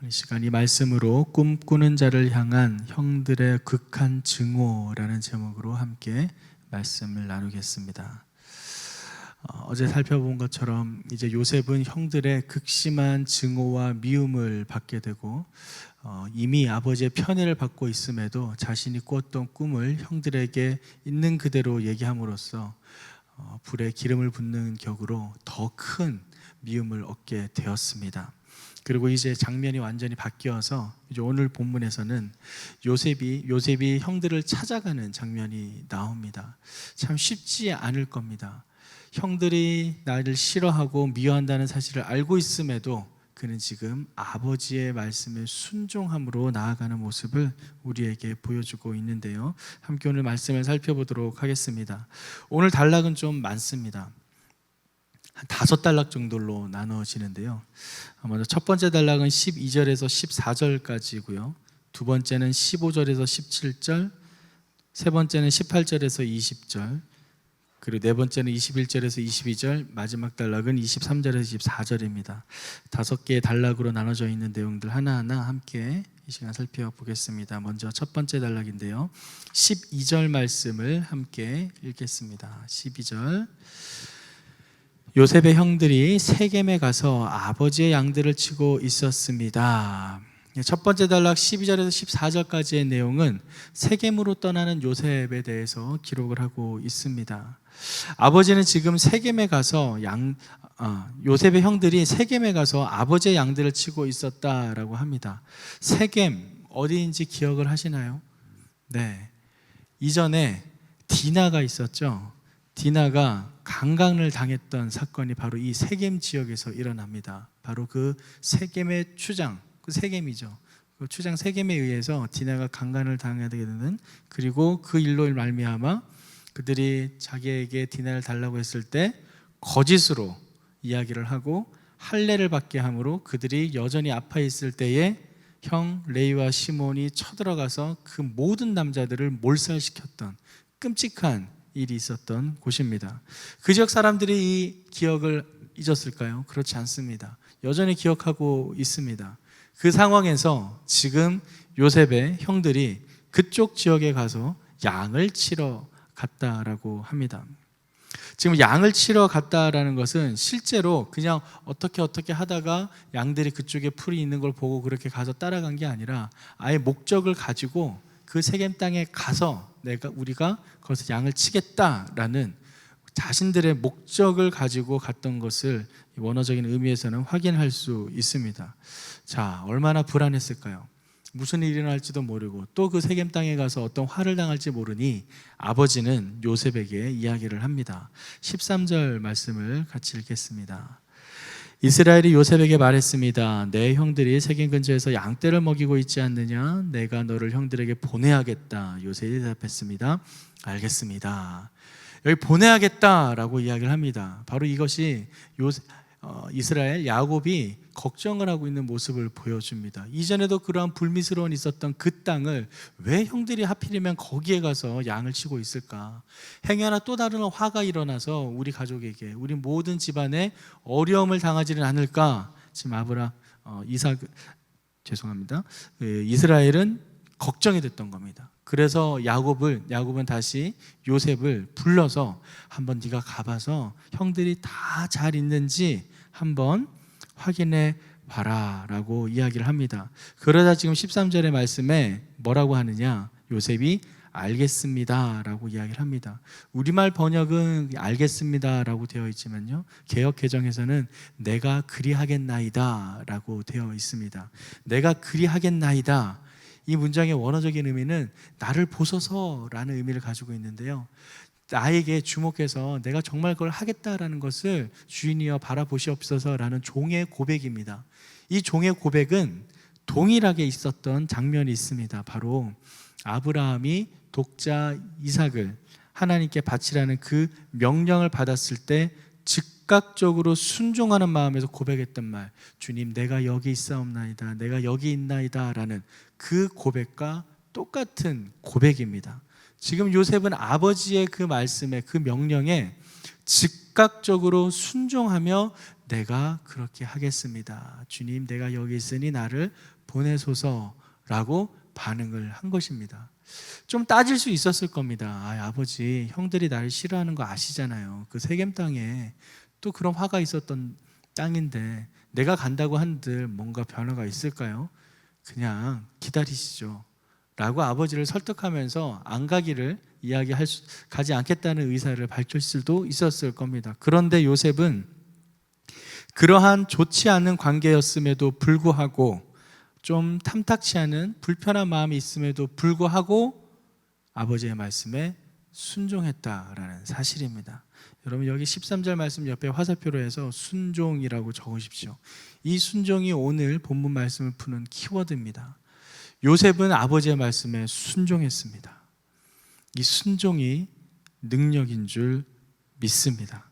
이 시간 이 말씀으로 꿈꾸는 자를 향한 형들의 극한 증오라는 제목으로 함께 말씀을 나누겠습니다. 어제 살펴본 것처럼 이제 요셉은 형들의 극심한 증오와 미움을 받게 되고 이미 아버지의 편애를 받고 있음에도 자신이 꾸었던 꿈을 형들에게 있는 그대로 얘기함으로써 불에 기름을 붓는 격으로 더 큰 미움을 얻게 되었습니다. 그리고 이제 장면이 완전히 바뀌어서 이제 오늘 본문에서는 요셉이 형들을 찾아가는 장면이 나옵니다. 참 쉽지 않을 겁니다. 형들이 나를 싫어하고 미워한다는 사실을 알고 있음에도 그는 지금 아버지의 말씀에 순종함으로 나아가는 모습을 우리에게 보여주고 있는데요. 함께 오늘 말씀을 살펴보도록 하겠습니다. 오늘 단락은 좀 많습니다. 한 5단락 정도로 나누어지는데요. 먼저 첫 번째 단락은 12절에서 14절까지고요. 두 번째는 15절에서 17절, 세 번째는 18절에서 20절, 그리고 네 번째는 21절에서 22절, 마지막 단락은 23절에서 24절입니다. 5개의 단락으로 나눠져 있는 내용들 하나하나 함께 이 시간 살펴보겠습니다. 먼저 첫 번째 단락인데요. 12절 말씀을 함께 읽겠습니다. 12절. 요셉의 형들이 세겜에 가서 아버지의 양들을 치고 있었습니다. 첫 번째 단락 12절에서 14절까지의 내용은 세겜으로 떠나는 요셉에 대해서 기록을 하고 있습니다. 아버지는 지금 세겜에 가서 요셉의 형들이 세겜에 가서 아버지의 양들을 치고 있었다라고 합니다. 세겜 어디인지 기억을 하시나요? 네, 이전에 디나가 있었죠. 디나가 강간을 당했던 사건이 바로 이 세겜 지역에서 일어납니다. 바로 그 세겜의 추장, 그 세겜이죠. 그 추장 세겜에 의해서 디나가 강간을 당하게 되는, 그리고 그 일로 말미암아 그들이 자기에게 디나를 달라고 했을 때 거짓으로 이야기를 하고 할례를 받게 함으로 그들이 여전히 아파 있을 때에 형 레위와 시몬이 쳐들어가서 그 모든 남자들을 몰살시켰던 끔찍한 일이 있었던 곳입니다. 그 지역 사람들이 이 기억을 잊었을까요? 그렇지 않습니다. 여전히 기억하고 있습니다. 그 상황에서 지금 요셉의 형들이 그쪽 지역에 가서 양을 치러 갔다라고 합니다. 지금 양을 치러 갔다라는 것은 실제로 그냥 어떻게 하다가 양들이 그쪽에 풀이 있는 걸 보고 그렇게 가서 따라간 게 아니라 아예 목적을 가지고 그 세겜 땅에 가서 우리가 거기서 양을 치겠다라는 자신들의 목적을 가지고 갔던 것을 원어적인 의미에서는 확인할 수 있습니다. 자, 얼마나 불안했을까요? 무슨 일이 일어날지도 모르고 또 그 세겜 땅에 가서 어떤 화를 당할지 모르니 아버지는 요셉에게 이야기를 합니다. 13절 말씀을 같이 읽겠습니다. 이스라엘이 요셉에게 말했습니다. 내 형들이 세겜 근처에서 양떼를 먹이고 있지 않느냐? 내가 너를 형들에게 보내야겠다. 요셉이 대답했습니다. 알겠습니다. 여기 보내야겠다라고 이야기를 합니다. 바로 이것이 이스라엘 야곱이 걱정을 하고 있는 모습을 보여줍니다. 이전에도 그러한 불미스러운 있었던 그 땅을 왜 형들이 하필이면 거기에 가서 양을 치고 있을까? 행여나 또 다른 화가 일어나서 우리 가족에게, 우리 모든 집안에 어려움을 당하지는 않을까? 지금 이스라엘은 걱정이 됐던 겁니다. 그래서 야곱은 다시 요셉을 불러서 한번 네가 가봐서 형들이 다 잘 있는지 한번 확인해 봐라 라고 이야기를 합니다. 그러다 지금 13절의 말씀에 뭐라고 하느냐? 요셉이 알겠습니다 라고 이야기를 합니다. 우리말 번역은 알겠습니다 라고 되어 있지만요, 개역 개정에서는 내가 그리하겠나이다 라고 되어 있습니다. 내가 그리하겠나이다, 이 문장의 원어적인 의미는 나를 보소서라는 의미를 가지고 있는데요, 나에게 주목해서 내가 정말 그걸 하겠다라는 것을 주인이여 바라보시옵소서라는 종의 고백입니다. 이 종의 고백은 동일하게 있었던 장면이 있습니다. 바로 아브라함이 독자 이삭을 하나님께 바치라는 그 명령을 받았을 때 즉각적으로 순종하는 마음에서 고백했던 말, 주님 내가 여기 있사옵나이다, 내가 여기 있나이다 라는 그 고백과 똑같은 고백입니다. 지금 요셉은 아버지의 그 말씀에, 그 명령에 즉각적으로 순종하며 내가 그렇게 하겠습니다. 주님, 내가 여기 있으니 나를 보내소서라고 반응을 한 것입니다. 좀 따질 수 있었을 겁니다. 아버지, 형들이 나를 싫어하는 거 아시잖아요. 그 세겜 땅에 또 그런 화가 있었던 땅인데 내가 간다고 한들 뭔가 변화가 있을까요? 그냥 기다리시죠 라고 아버지를 설득하면서 안 가기를 가지 않겠다는 의사를 밝힐 수도 있었을 겁니다. 그런데 요셉은 그러한 좋지 않은 관계였음에도 불구하고, 좀 탐탁치 않은 불편한 마음이 있음에도 불구하고 아버지의 말씀에 순종했다라는 사실입니다. 여러분, 여기 13절 말씀 옆에 화살표로 해서 순종이라고 적으십시오. 이 순종이 오늘 본문 말씀을 푸는 키워드입니다. 요셉은 아버지의 말씀에 순종했습니다. 이 순종이 능력인 줄 믿습니다.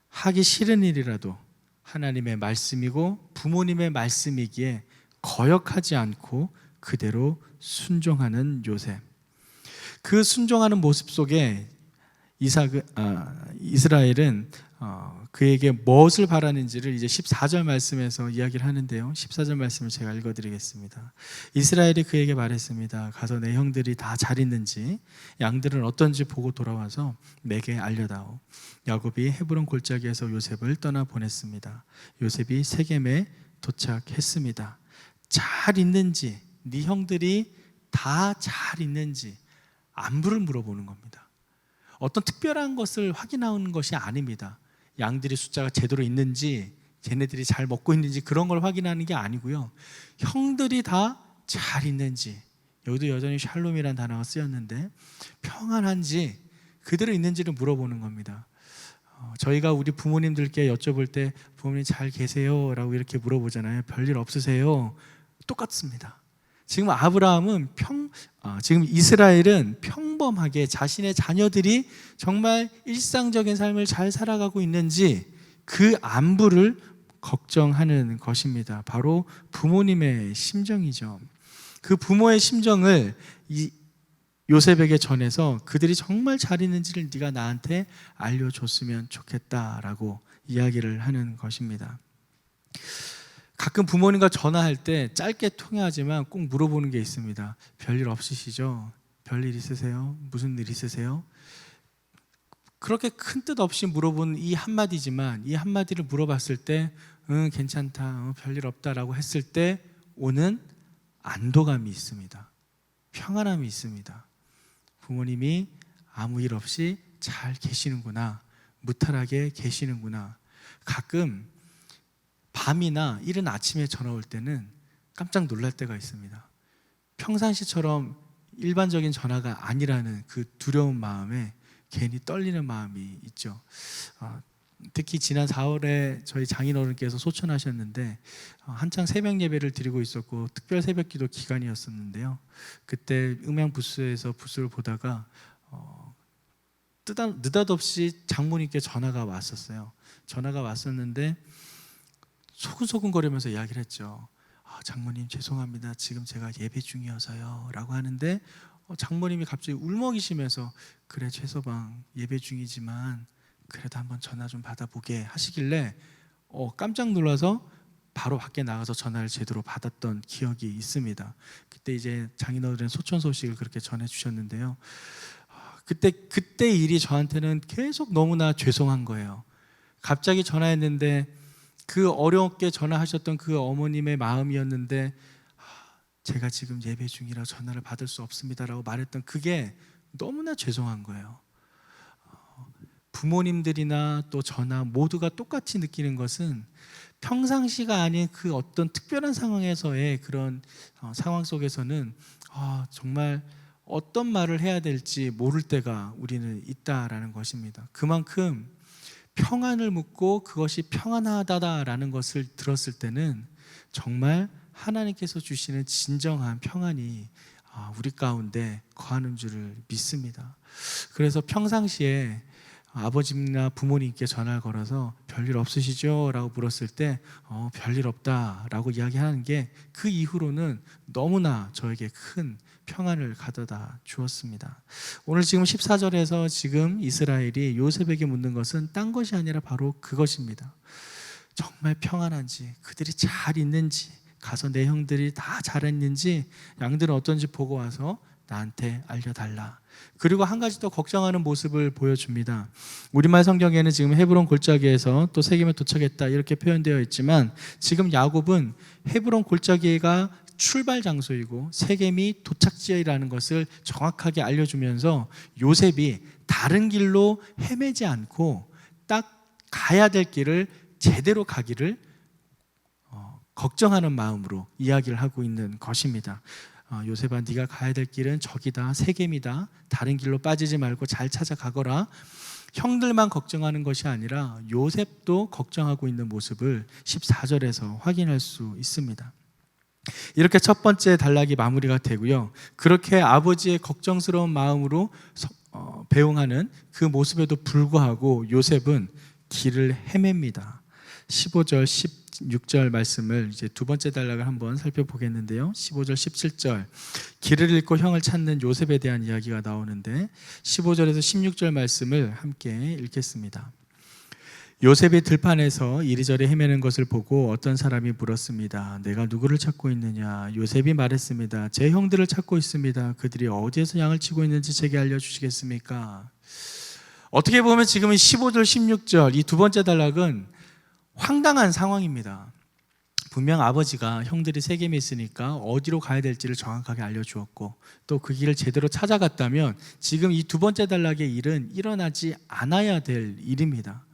하기 싫은 일이라도 하나님의 말씀이고 부모님의 말씀이기에 거역하지 않고 그대로 순종하는 요셉. 그 순종하는 모습 속에 이스라엘은 그에게 무엇을 바라는지를 이제 14절 말씀에서 이야기를 하는데요. 14절 말씀을 제가 읽어드리겠습니다. 이스라엘이 그에게 말했습니다. 가서 내 형들이 다 잘 있는지, 양들은 어떤지 보고 돌아와서 내게 알려다오. 야곱이 헤브론 골짜기에서 요셉을 떠나 보냈습니다. 요셉이 세겜에 도착했습니다. 잘 있는지, 네 형들이 다 잘 있는지 안부를 물어보는 겁니다. 어떤 특별한 것을 확인하는 것이 아닙니다. 양들이 숫자가 제대로 있는지, 쟤네들이 잘 먹고 있는지 그런 걸 확인하는 게 아니고요. 형들이 다 잘 있는지, 여기도 여전히 샬롬이라는 단어가 쓰였는데 평안한지, 그대로 있는지를 물어보는 겁니다. 저희가 우리 부모님들께 여쭤볼 때 부모님 잘 계세요? 라고 이렇게 물어보잖아요. 별일 없으세요? 똑같습니다. 지금 지금 이스라엘은 평범하게 자신의 자녀들이 정말 일상적인 삶을 잘 살아가고 있는지 그 안부를 걱정하는 것입니다. 바로 부모님의 심정이죠. 그 부모의 심정을 요셉에게 전해서 그들이 정말 잘 있는지를 네가 나한테 알려줬으면 좋겠다라고 이야기를 하는 것입니다. 가끔 부모님과 전화할 때 짧게 통화하지만 꼭 물어보는 게 있습니다. 별일 없으시죠? 별일 있으세요? 무슨 일 있으세요? 그렇게 큰 뜻 없이 물어보는 이 한마디지만, 이 한마디를 물어봤을 때 괜찮다, 별일 없다라고 했을 때 오는 안도감이 있습니다. 평안함이 있습니다. 부모님이 아무 일 없이 잘 계시는구나, 무탈하게 계시는구나. 가끔 밤이나 이른 아침에 전화 올 때는 깜짝 놀랄 때가 있습니다. 평상시처럼 일반적인 전화가 아니라는 그 두려운 마음에 괜히 떨리는 마음이 있죠. 특히 지난 4월에 저희 장인어른께서 소천하셨는데 한창 새벽 예배를 드리고 있었고 특별 새벽기도 기간이었었는데요. 그때 음향 부스에서 부스를 보다가 느닷없이 장모님께 전화가 왔었어요. 전화가 왔었는데 소근소근거리면서 이야기를 했죠. 장모님 죄송합니다. 지금 제가 예배 중이어서요 라고 하는데 장모님이 갑자기 울먹이시면서 그래 최서방 예배 중이지만 그래도 한번 전화 좀 받아보게 하시길래 깜짝 놀라서 바로 밖에 나가서 전화를 제대로 받았던 기억이 있습니다. 그때 이제 장인어른 소천 소식을 그렇게 전해주셨는데요. 그때 일이 저한테는 계속 너무나 죄송한 거예요. 갑자기 전화했는데 그 어렵게 전화하셨던 그 어머님의 마음이었는데 제가 지금 예배 중이라 전화를 받을 수 없습니다라고 말했던 그게 너무나 죄송한 거예요. 부모님들이나 또 저나 모두가 똑같이 느끼는 것은 평상시가 아닌 그 어떤 특별한 상황에서의 그런 상황 속에서는 정말 어떤 말을 해야 될지 모를 때가 우리는 있다라는 것입니다. 그만큼 평안을 묻고 그것이 평안하다라는 것을 들었을 때는 정말 하나님께서 주시는 진정한 평안이 우리 가운데 거하는 줄을 믿습니다. 그래서 평상시에 아버지나 부모님께 전화를 걸어서 별일 없으시죠? 라고 물었을 때 별일 없다 라고 이야기하는 게 그 이후로는 너무나 저에게 큰 평안을 가져다 주었습니다. 오늘 지금 14절에서 지금 이스라엘이 요셉에게 묻는 것은 딴 것이 아니라 바로 그것입니다. 정말 평안한지, 그들이 잘 있는지, 가서 내 형들이 다 잘했는지, 양들은 어떤지 보고 와서 나한테 알려달라. 그리고 한 가지 더 걱정하는 모습을 보여줍니다. 우리말 성경에는 지금 헤브론 골짜기에서 또 세겜에 도착했다 이렇게 표현되어 있지만, 지금 야곱은 헤브론 골짜기가 출발 장소이고 세겜이 도착지이라는 것을 정확하게 알려주면서 요셉이 다른 길로 헤매지 않고 딱 가야 될 길을 제대로 가기를 걱정하는 마음으로 이야기를 하고 있는 것입니다. 요셉아, 네가 가야 될 길은 저기다, 세겜이다. 다른 길로 빠지지 말고 잘 찾아가거라. 형들만 걱정하는 것이 아니라 요셉도 걱정하고 있는 모습을 14절에서 확인할 수 있습니다. 이렇게 첫 번째 단락이 마무리가 되고요. 그렇게 아버지의 걱정스러운 마음으로 배웅하는 그 모습에도 불구하고 요셉은 길을 헤맵니다. 15절, 16절 말씀을 이제 두 번째 단락을 한번 살펴보겠는데요. 15절, 17절 길을 잃고 형을 찾는 요셉에 대한 이야기가 나오는데 15절에서 16절 말씀을 함께 읽겠습니다. 요셉이 들판에서 이리저리 헤매는 것을 보고 어떤 사람이 물었습니다. 내가 누구를 찾고 있느냐? 요셉이 말했습니다. 제 형들을 찾고 있습니다. 그들이 어디에서 양을 치고 있는지 제게 알려주시겠습니까? 어떻게 보면 지금 15절, 16절 이 두 번째 단락은 황당한 상황입니다. 분명 아버지가 형들이 세겜에 있으니까 어디로 가야 될지를 정확하게 알려주었고 또 그 길을 제대로 찾아갔다면 지금 이 두 번째 단락의 일은 일어나지 않아야 될 일입니다.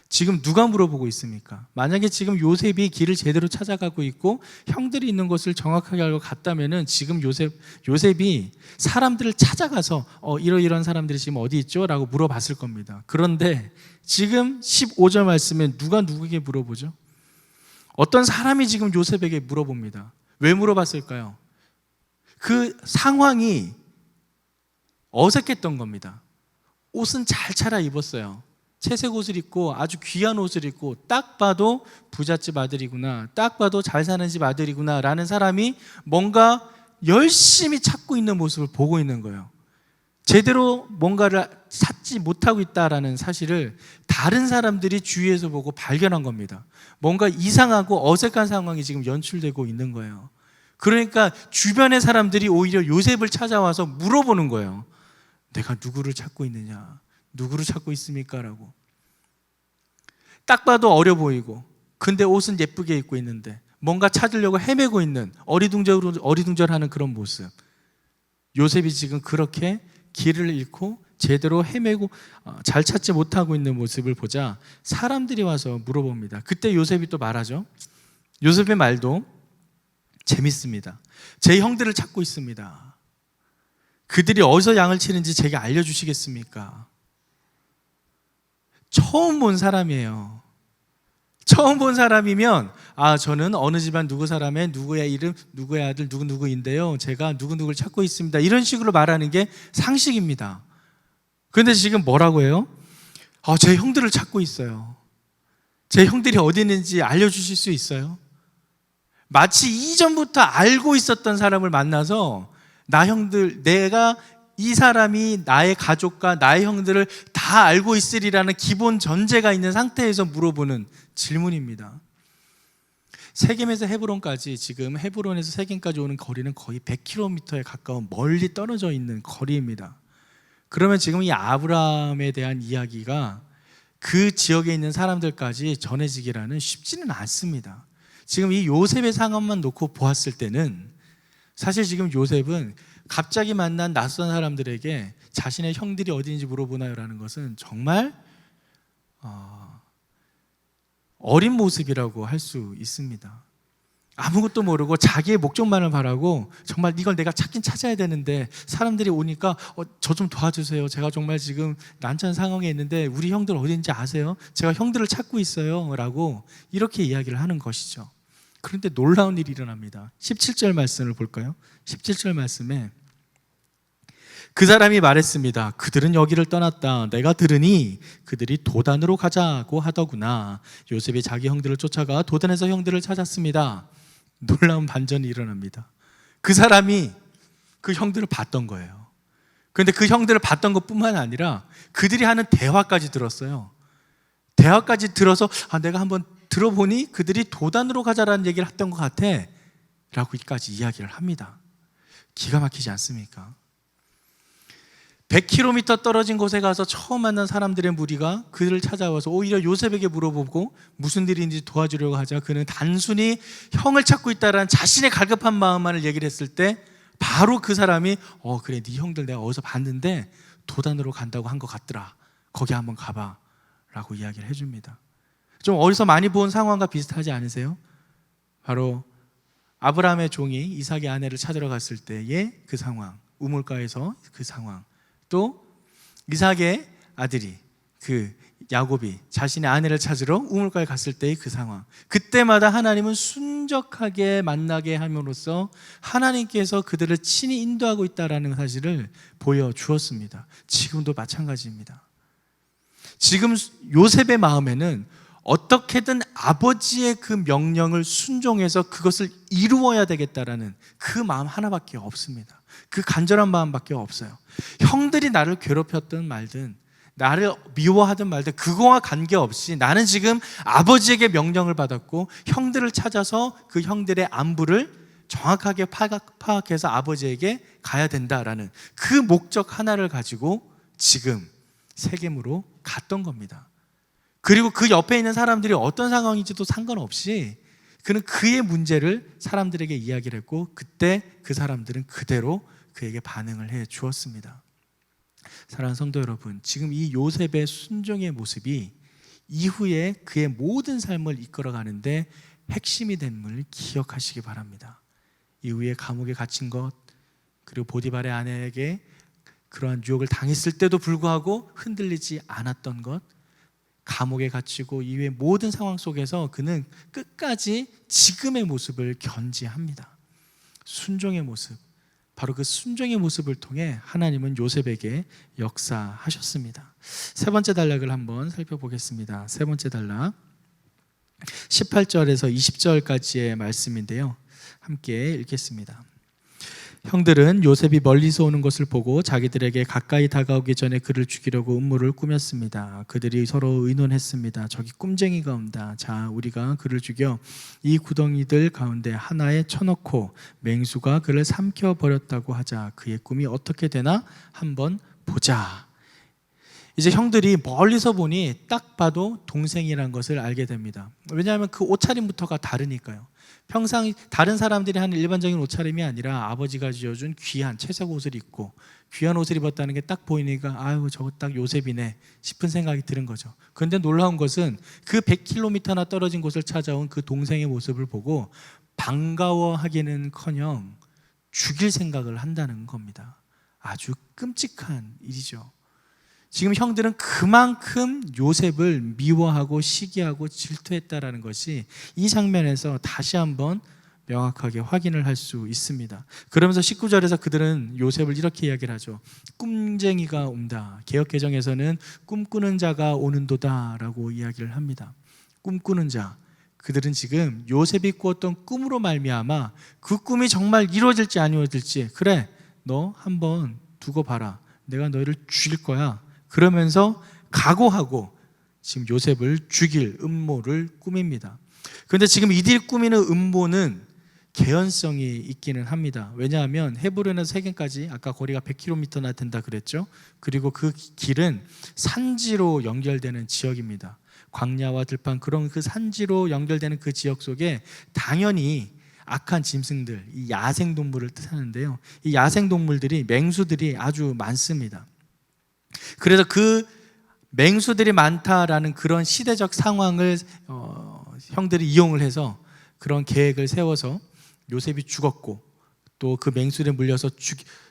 지금 누가 물어보고 있습니까? 만약에 지금 요셉이 길을 제대로 찾아가고 있고 형들이 있는 곳을 정확하게 알고 갔다면은 지금 요셉이 사람들을 찾아가서 이러이러한 사람들이 지금 어디 있죠? 라고 물어봤을 겁니다. 그런데 지금 15절 말씀에 누가 누구에게 물어보죠? 어떤 사람이 지금 요셉에게 물어봅니다. 왜 물어봤을까요? 그 상황이 어색했던 겁니다. 옷은 잘 차려입었어요. 채색 옷을 입고 아주 귀한 옷을 입고 딱 봐도 부잣집 아들이구나, 딱 봐도 잘 사는 집 아들이구나 라는 사람이 뭔가 열심히 찾고 있는 모습을 보고 있는 거예요. 제대로 뭔가를 찾지 못하고 있다라는 사실을 다른 사람들이 주위에서 보고 발견한 겁니다. 뭔가 이상하고 어색한 상황이 지금 연출되고 있는 거예요. 그러니까 주변의 사람들이 오히려 요셉을 찾아와서 물어보는 거예요. 내가 누구를 찾고 있느냐? 누구를 찾고 있습니까? 라고. 딱 봐도 어려 보이고 근데 옷은 예쁘게 입고 있는데 뭔가 찾으려고 헤매고 있는 어리둥절하는 그런 모습. 요셉이 지금 그렇게 길을 잃고 제대로 헤매고 잘 찾지 못하고 있는 모습을 보자 사람들이 와서 물어봅니다. 그때 요셉이 또 말하죠. 요셉의 말도 재밌습니다. 제 형들을 찾고 있습니다. 그들이 어디서 양을 치는지 제게 알려주시겠습니까? 처음 본 사람이에요. 처음 본 사람이면 저는 어느 집안 누구 사람의 누구의 이름, 누구의 아들, 누구인데요. 제가 누구를 찾고 있습니다. 이런 식으로 말하는 게 상식입니다. 그런데 지금 뭐라고 해요? 제 형들을 찾고 있어요. 제 형들이 어디 있는지 알려주실 수 있어요? 마치 이전부터 알고 있었던 사람을 만나서 내가 이 사람이 나의 가족과 나의 형들을 다 알고 있으리라는 기본 전제가 있는 상태에서 물어보는 질문입니다. 세겜에서 헤브론까지, 지금 헤브론에서 세겜까지 오는 거리는 거의 100km에 가까운 멀리 떨어져 있는 거리입니다. 그러면 지금 이 아브라함에 대한 이야기가 그 지역에 있는 사람들까지 전해지기라는 쉽지는 않습니다. 지금 이 요셉의 상황만 놓고 보았을 때는 사실 지금 요셉은 갑자기 만난 낯선 사람들에게 자신의 형들이 어디 있는지 물어보나요라는 것은 정말 어린 모습이라고 할 수 있습니다. 아무것도 모르고 자기의 목적만을 바라고 정말 이걸 내가 찾긴 찾아야 되는데 사람들이 오니까 저 좀 도와주세요. 제가 정말 지금 난처한 상황에 있는데 우리 형들 어디 있는지 아세요? 제가 형들을 찾고 있어요 라고 이렇게 이야기를 하는 것이죠. 그런데 놀라운 일이 일어납니다. 17절 말씀을 볼까요? 17절 말씀에 그 사람이 말했습니다. 그들은 여기를 떠났다. 내가 들으니 그들이 도단으로 가자고 하더구나. 요셉이 자기 형들을 쫓아가 도단에서 형들을 찾았습니다. 놀라운 반전이 일어납니다. 그 사람이 그 형들을 봤던 거예요. 그런데 그 형들을 봤던 것뿐만 아니라 그들이 하는 대화까지 들었어요. 대화까지 들어서 내가 한번 들어보니 그들이 도단으로 가자라는 얘기를 했던 것 같아 라고까지 이야기를 합니다. 기가 막히지 않습니까? 100km 떨어진 곳에 가서 처음 만난 사람들의 무리가 그를 찾아와서 오히려 요셉에게 물어보고 무슨 일인지 도와주려고 하자 그는 단순히 형을 찾고 있다라는 자신의 갈급한 마음만을 얘기를 했을 때 바로 그 사람이 그래 네 형들 내가 어디서 봤는데 도단으로 간다고 한 것 같더라, 거기 한번 가봐 라고 이야기를 해줍니다. 좀 어디서 많이 본 상황과 비슷하지 않으세요? 바로 아브라함의 종이 이삭의 아내를 찾으러 갔을 때의 그 상황, 우물가에서 그 상황, 또 이삭의 아들이 그 야곱이 자신의 아내를 찾으러 우물가에 갔을 때의 그 상황, 그때마다 하나님은 순적하게 만나게 함으로써 하나님께서 그들을 친히 인도하고 있다는 사실을 보여주었습니다. 지금도 마찬가지입니다. 지금 요셉의 마음에는 어떻게든 아버지의 그 명령을 순종해서 그것을 이루어야 되겠다라는 그 마음 하나밖에 없습니다. 그 간절한 마음밖에 없어요. 형들이 나를 괴롭혔든 말든 나를 미워하든 말든 그거와 관계없이 나는 지금 아버지에게 명령을 받았고 형들을 찾아서 그 형들의 안부를 정확하게 파악해서 아버지에게 가야 된다라는 그 목적 하나를 가지고 지금 세겜으로 갔던 겁니다. 그리고 그 옆에 있는 사람들이 어떤 상황인지도 상관없이 그는 그의 문제를 사람들에게 이야기를 했고 그때 그 사람들은 그대로 그에게 반응을 해 주었습니다. 사랑하는 성도 여러분, 지금 이 요셉의 순종의 모습이 이후에 그의 모든 삶을 이끌어가는데 핵심이 됨을 기억하시기 바랍니다. 이후에 감옥에 갇힌 것, 그리고 보디발의 아내에게 그러한 유혹을 당했을 때도 불구하고 흔들리지 않았던 것, 감옥에 갇히고 이후의 모든 상황 속에서 그는 끝까지 지금의 모습을 견지합니다. 순종의 모습, 바로 그 순종의 모습을 통해 하나님은 요셉에게 역사하셨습니다. 세 번째 단락을 한번 살펴보겠습니다. 세 번째 단락 18절에서 20절까지의 말씀인데요, 함께 읽겠습니다. 형들은 요셉이 멀리서 오는 것을 보고 자기들에게 가까이 다가오기 전에 그를 죽이려고 음모를 꾸몄습니다. 그들이 서로 의논했습니다. 저기 꿈쟁이가 온다. 자, 우리가 그를 죽여 이 구덩이들 가운데 하나에 쳐넣고 맹수가 그를 삼켜버렸다고 하자. 그의 꿈이 어떻게 되나 한번 보자. 이제 형들이 멀리서 보니 딱 봐도 동생이라는 것을 알게 됩니다. 왜냐하면 그 옷차림부터가 다르니까요. 평상 다른 사람들이 하는 일반적인 옷차림이 아니라 아버지가 지어준 귀한 채색 옷을 입고 귀한 옷을 입었다는 게 딱 보이니까 아유 저거 딱 요셉이네 싶은 생각이 드는 거죠. 그런데 놀라운 것은 그 100km나 떨어진 곳을 찾아온 그 동생의 모습을 보고 반가워하기는커녕 죽일 생각을 한다는 겁니다. 아주 끔찍한 일이죠. 지금 형들은 그만큼 요셉을 미워하고 시기하고 질투했다라는 것이 이 장면에서 다시 한번 명확하게 확인을 할 수 있습니다. 그러면서 19절에서 그들은 요셉을 이렇게 이야기를 하죠. 꿈쟁이가 온다. 개역개정에서는 꿈꾸는 자가 오는도다 라고 이야기를 합니다. 꿈꾸는 자, 그들은 지금 요셉이 꾸었던 꿈으로 말미암아 그 꿈이 정말 이루어질지 안 이루어질지, 그래 너 한번 두고 봐라, 내가 너희를 죽일 거야, 그러면서 각오하고 지금 요셉을 죽일 음모를 꾸밉니다. 그런데 지금 이들이 꾸미는 음모는 개연성이 있기는 합니다. 왜냐하면 헤브론에서 세겜까지 아까 거리가 100km나 된다 그랬죠. 그리고 그 길은 산지로 연결되는 지역입니다. 광야와 들판 그런 그 산지로 연결되는 그 지역 속에 당연히 악한 짐승들, 이 야생동물을 뜻하는데요, 이 야생동물들이, 맹수들이 아주 많습니다. 그래서 그 맹수들이 많다라는 그런 시대적 상황을 형들이 이용을 해서 그런 계획을 세워서 요셉이 죽었고 또 그 맹수들에 물려서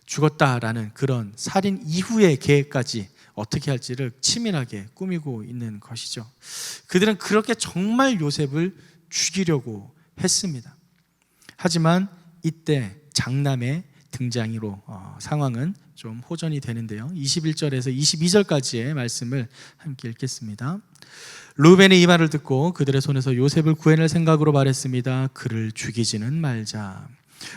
죽었다라는 그런 살인 이후의 계획까지 어떻게 할지를 치밀하게 꾸미고 있는 것이죠. 그들은 그렇게 정말 요셉을 죽이려고 했습니다. 하지만 이때 장남의 등장으로 상황은 좀 호전이 되는데요, 21절에서 22절까지의 말씀을 함께 읽겠습니다. 루벤이 이 말을 듣고 그들의 손에서 요셉을 구해낼 생각으로 말했습니다. 그를 죽이지는 말자.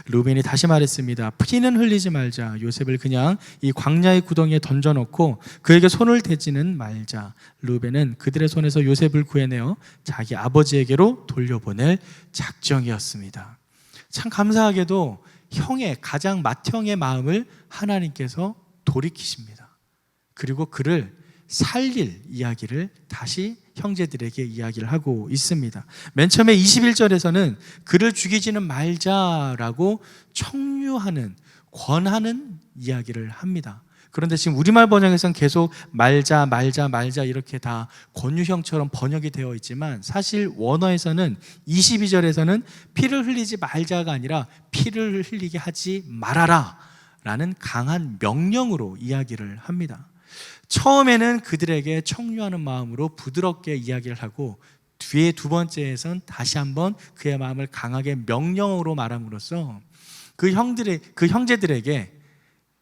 루벤이 다시 말했습니다. 피는 흘리지 말자. 요셉을 그냥 이 광야의 구덩이에 던져놓고 그에게 손을 대지는 말자. 루벤은 그들의 손에서 요셉을 구해내어 자기 아버지에게로 돌려보낼 작정이었습니다. 참 감사하게도 가장 맏형의 마음을 하나님께서 돌이키십니다. 그리고 그를 살릴 이야기를 다시 형제들에게 이야기를 하고 있습니다. 맨 처음에 21절에서는 그를 죽이지는 말자라고 청유하는, 권하는 이야기를 합니다. 그런데 지금 우리말 번역에서는 계속 말자 이렇게 다 권유형처럼 번역이 되어 있지만 사실 원어에서는 22절에서는 피를 흘리지 말자가 아니라 피를 흘리게 하지 말아라 라는 강한 명령으로 이야기를 합니다. 처음에는 그들에게 청유하는 마음으로 부드럽게 이야기를 하고 뒤에 두 번째에선 다시 한번 그의 마음을 강하게 명령으로 말함으로써 그 형제들에게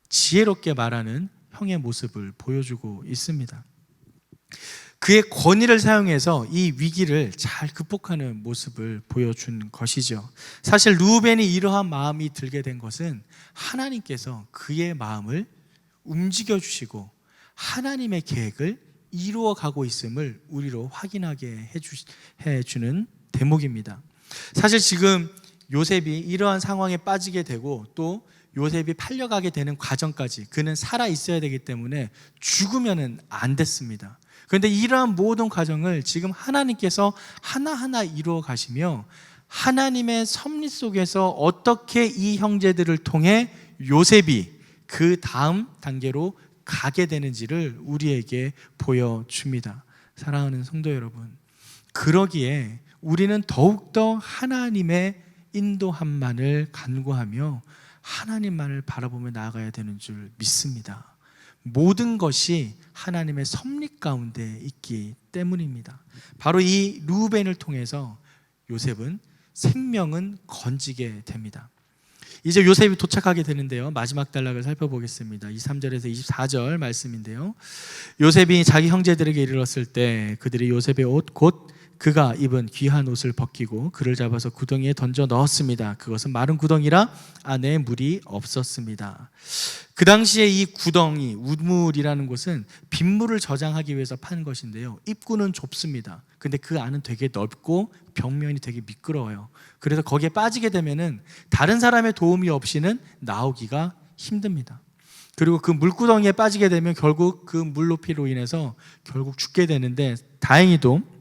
지혜롭게 말하는 형의 모습을 보여주고 있습니다. 그의 권위를 사용해서 이 위기를 잘 극복하는 모습을 보여준 것이죠. 사실 루벤이 이러한 마음이 들게 된 것은 하나님께서 그의 마음을 움직여 주시고 하나님의 계획을 이루어가고 있음을 우리로 확인하게 해주는 대목입니다. 사실 지금 요셉이 이러한 상황에 빠지게 되고 또 요셉이 팔려가게 되는 과정까지 그는 살아 있어야 되기 때문에 죽으면 안 됐습니다. 그런데 이러한 모든 과정을 지금 하나님께서 하나하나 이루어 가시며 하나님의 섭리 속에서 어떻게 이 형제들을 통해 요셉이 그 다음 단계로 가게 되는지를 우리에게 보여줍니다. 사랑하는 성도 여러분, 그러기에 우리는 더욱더 하나님의 인도함만을 간구하며 하나님만을 바라보며 나아가야 되는 줄 믿습니다. 모든 것이 하나님의 섭리 가운데 있기 때문입니다. 바로 이 루벤을 통해서 요셉은 생명은 건지게 됩니다. 이제 요셉이 도착하게 되는데요, 마지막 단락을 살펴보겠습니다. 23절에서 24절 말씀인데요, 요셉이 자기 형제들에게 이르렀을 때 그들이 요셉의 옷 곧 그가 입은 귀한 옷을 벗기고 그를 잡아서 구덩이에 던져 넣었습니다. 그것은 마른 구덩이라 안에 물이 없었습니다. 그 당시에 이 구덩이, 우물이라는 곳은 빗물을 저장하기 위해서 판 것인데요, 입구는 좁습니다. 근데 그 안은 되게 넓고 벽면이 되게 미끄러워요. 그래서 거기에 빠지게 되면은 다른 사람의 도움이 없이는 나오기가 힘듭니다. 그리고 그 물구덩이에 빠지게 되면 결국 그 물높이로 인해서 결국 죽게 되는데, 다행히도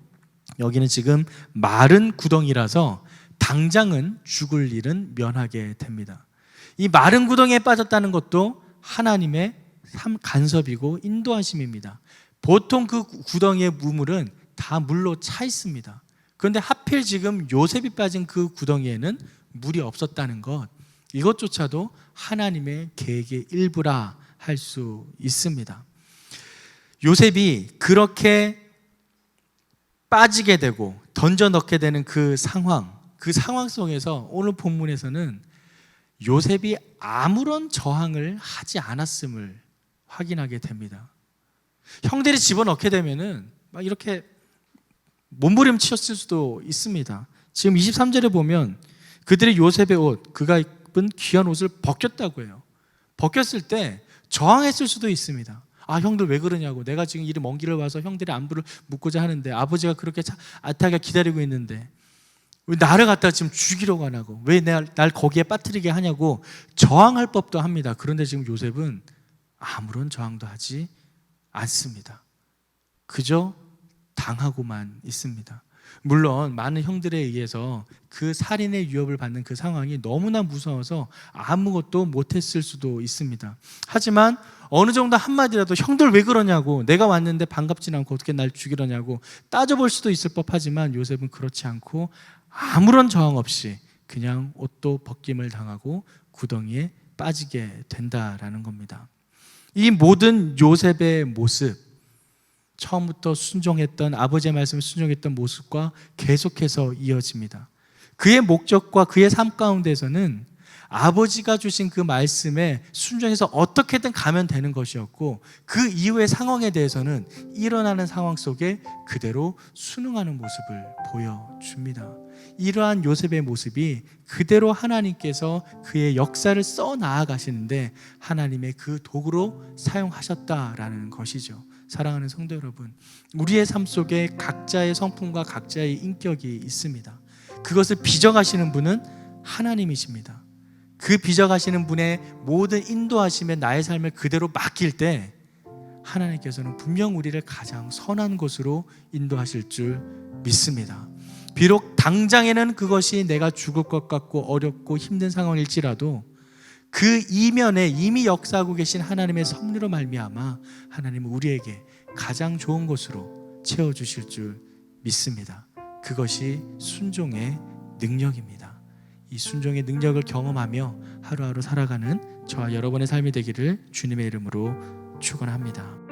여기는 지금 마른 구덩이라서 당장은 죽을 일은 면하게 됩니다. 이 마른 구덩이에 빠졌다는 것도 하나님의 간섭이고 인도하심입니다. 보통 그 구덩이의 우물은 다 물로 차 있습니다. 그런데 하필 지금 요셉이 빠진 그 구덩이에는 물이 없었다는 것, 이것조차도 하나님의 계획의 일부라 할 수 있습니다. 요셉이 그렇게 빠지게 되고 던져 넣게 되는 그 상황 속에서 오늘 본문에서는 요셉이 아무런 저항을 하지 않았음을 확인하게 됩니다. 형들이 집어넣게 되면은 막 이렇게 몸부림치셨을 수도 있습니다. 지금 23절에 보면 그들이 요셉의 옷, 그가 입은 귀한 옷을 벗겼다고 해요. 벗겼을 때 저항했을 수도 있습니다. 아, 형들 왜 그러냐고, 내가 지금 이리 먼 길을 와서 형들의 안부를 묻고자 하는데 아버지가 그렇게 애타게 기다리고 있는데 왜 나를 갖다 지금 죽이려고 하냐고, 왜 날 거기에 빠뜨리게 하냐고 저항할 법도 합니다. 그런데 지금 요셉은 아무런 저항도 하지 않습니다. 그저 당하고만 있습니다. 물론 많은 형들에 의해서 그 살인의 위협을 받는 그 상황이 너무나 무서워서 아무것도 못했을 수도 있습니다. 하지만 어느 정도 한마디라도 형들 왜 그러냐고, 내가 왔는데 반갑진 않고 어떻게 날 죽이려냐고 따져볼 수도 있을 법하지만 요셉은 그렇지 않고 아무런 저항 없이 그냥 옷도 벗김을 당하고 구덩이에 빠지게 된다라는 겁니다. 이 모든 요셉의 모습, 처음부터 순종했던 아버지의 말씀을 순종했던 모습과 계속해서 이어집니다. 그의 목적과 그의 삶 가운데서는 아버지가 주신 그 말씀에 순종해서 어떻게든 가면 되는 것이었고, 그 이후의 상황에 대해서는 일어나는 상황 속에 그대로 순응하는 모습을 보여줍니다. 이러한 요셉의 모습이 그대로 하나님께서 그의 역사를 써 나아가시는데 하나님의 그 도구로 사용하셨다라는 것이죠. 사랑하는 성도 여러분, 우리의 삶 속에 각자의 성품과 각자의 인격이 있습니다. 그것을 빚어가시는 분은 하나님이십니다. 그 빚어가시는 분의 모든 인도하심에 나의 삶을 그대로 맡길 때 하나님께서는 분명 우리를 가장 선한 곳으로 인도하실 줄 믿습니다. 비록 당장에는 그것이 내가 죽을 것 같고 어렵고 힘든 상황일지라도 그 이면에 이미 역사하고 계신 하나님의 섭리로 말미암아 하나님은 우리에게 가장 좋은 곳으로 채워주실 줄 믿습니다. 그것이 순종의 능력입니다. 이 순종의 능력을 경험하며 하루하루 살아가는 저와 여러분의 삶이 되기를 주님의 이름으로 축원합니다.